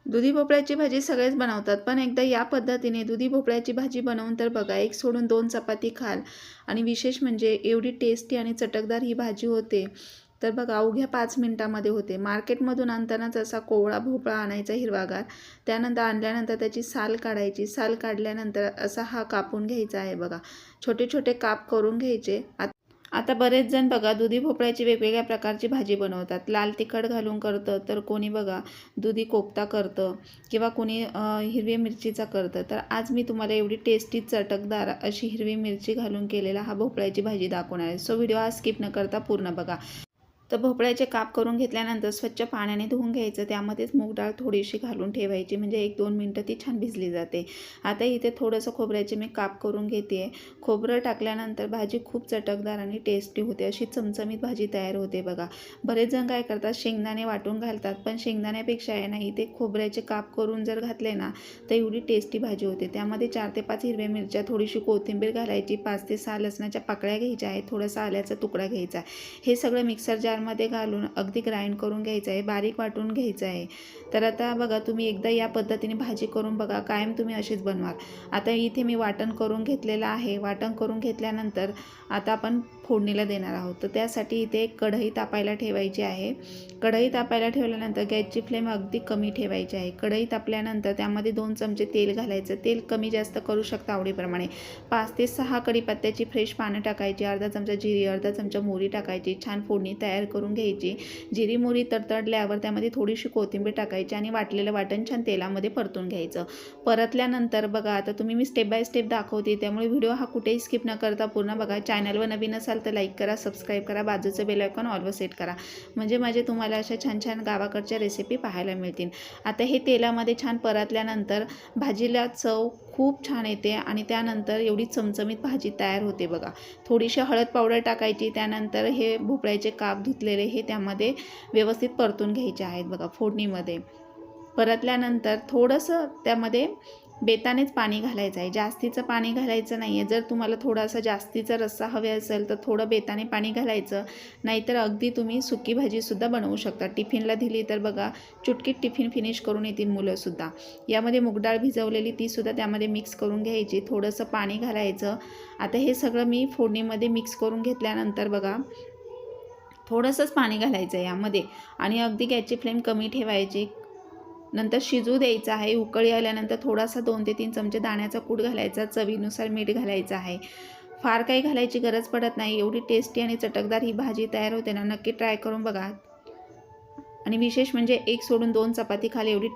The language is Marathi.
दुधी भोपळ्याची भाजी सगळेच बनवतात, पण एकदा या पद्धतीने दुधी भोपळ्याची भाजी बनवून तर बघा. एक सोडून दोन चपाती खाल. आणि विशेष म्हणजे एवढी टेस्टी आणि चटकदार ही भाजी होते. तर बघा, अवघ्या 5 मिनिटामध्ये होते. मार्केटमधून आणतानाच असा कोवळा भोपळा आणायचा हिरवागार. त्यानंतर आणल्यानंतर त्याची साल काढायची. साल काढल्यानंतर असा हा कापून घ्यायचा आहे बघा. छोटे छोटे काप करून घ्यायचे. आता बरेच जण बघा दुधी भोपळ्याची वेगवेगळ्या प्रकारची भाजी बनवतात. लाल तिखट घालून करतं, तर कोणी बघा दुधी कोफ्ता करतं, किंवा कोणी हिरवी मिरचीचा करतं. तर आज मी तुम्हाला एवढी टेस्टी चटकदार अशी हिरवी मिरची घालून केलेला हा भोपळ्याची भाजी दाखवणार आहे. सो व्हिडिओ हा स्किप न करता पूर्ण बघा. तर भोपळ्याचे काप करून घेतल्यानंतर स्वच्छ पाण्याने धुवून घ्यायचं. त्यामध्येच मूग डाळ थोडीशी घालून ठेवायची, म्हणजे 1-2 मिनटं ती छान भिजली जाते. आता इथे थोडंसं खोबऱ्याचे मी काप करून घेते. खोबरं टाकल्यानंतर भाजी खूप चटकदार आणि टेस्टी होते. अशी चमचमीत भाजी तयार होते बघा. बरेच जण काय करतात, शेंगदाणे वाटून घालतात, पण शेंगदाण्यापेक्षा आहे ना इथे खोबऱ्याचे काप करून जर घातले ना तर एवढी टेस्टी भाजी होते. त्यामध्ये 4 ते 5 हिरव्या मिरच्या, थोडीशी कोथिंबीर घालायची, 5 ते 6 लसणाच्या पाकळ्या घ्यायच्या आहेत, थोडासा आल्याचा तुकडा घ्यायचा. हे सगळं मिक्सर मध्ये घालून अगदी ग्राइंड करून घ्यायचं आहे, बारीक वाटून घ्यायचं आहे. तर आता बघा, तुम्ही एकदा या पद्धतीने भाजी करून बघा, कायम तुम्ही अशीच बनवाल. आता इथे मी वाटण करून घेतलेलं आहे. वाटण करून घेतल्यानंतर आता आपण फोडणीला देणार आहोत. तर त्यासाठी इथे एक कढई तापायला ठेवायची आहे. कढई तापायला ठेवल्यानंतर गॅसची फ्लेम अगदी कमी ठेवायची आहे. कढई तापल्यानंतर त्यामध्ये 2 चमचे तेल घालायचं. तेल कमी जास्त करू शकता आवडीप्रमाणे. 5 ते 6 कढीपत्त्याची फ्रेश पानं टाकायची, अर्धा चमचा जिरी, अर्धा चमचा मोहरी टाकायची. छान फोडणी तयार करून घ्यायची. जिरी मोहरी तडतडल्यावर त्यामध्ये थोडीशी कोथिंबीर टाकायची आणि वाटलेलं वाटण छान तेलामध्ये परतून घ्यायचं. परतल्यानंतर बघा, आता तुम्ही मी स्टेप बाय स्टेप दाखवते, त्यामुळे व्हिडिओ हा कुठेही स्किप न करता पूर्ण बघा. चॅनलवर नवीन असाल तर लाईक करा, सबस्क्राईब करा, बाजूचं बेल आयकॉन ऑलवर सेट करा, म्हणजे तुम्हाला अशा छान छान गावाकडच्या रेसिपी पाहायला मिळतील. आता हे तेलामध्ये छान परतल्यानंतर भाजीला चव खूप छान येते आणि त्यानंतर एवढी चमचमीत भाजी तयार होते बघा. थोडीशी हळद पावडर टाकायची. त्यानंतर हे भोपळ्याचे काप धुतलेले हे त्यामध्ये व्यवस्थित परतून घ्यायचे आहेत बघा फोडणीमध्ये. परतल्यानंतर थोडंसं त्यामध्ये बेतानेच पाणी घालायचं आहे, जास्तीचं पाणी घालायचं नाही आहे. जर तुम्हाला थोडासा जास्तीचा रस्सा हवे असेल तर थोडं बेताने पाणी घालायचं, नाहीतर अगदी तुम्ही सुकी भाजीसुद्धा बनवू शकता. टिफिनला दिली तर बघा चुटकीत टिफिन फिनिश करून येतील मुलंसुद्धा. यामध्ये मूगडाळ भिजवलेली तीसुद्धा त्यामध्ये मिक्स करून घ्यायची, थोडंसं पाणी घालायचं. आता हे सगळं मी फोडणीमध्ये मिक्स करून घेतल्यानंतर बघा थोडंसंच पाणी घालायचं आहे यामध्ये आणि अगदी गॅसची फ्लेम कमी ठेवायची. नंतर शिजू द्यायचं आहे. उकळी आल्यानंतर थोडासा 2 ते 3 चमचे दाण्याचा कूट घालायचा, चवीनुसार मीठ घालायचं आहे. फार काही घालायची गरज पडत नाही. एवढी टेस्टी आणि चटकदार ही भाजी तयार होते ना, नक्की ट्राय करून बघा. आणि विशेष म्हणजे एक सोडून 2 चपाती खाली एवढी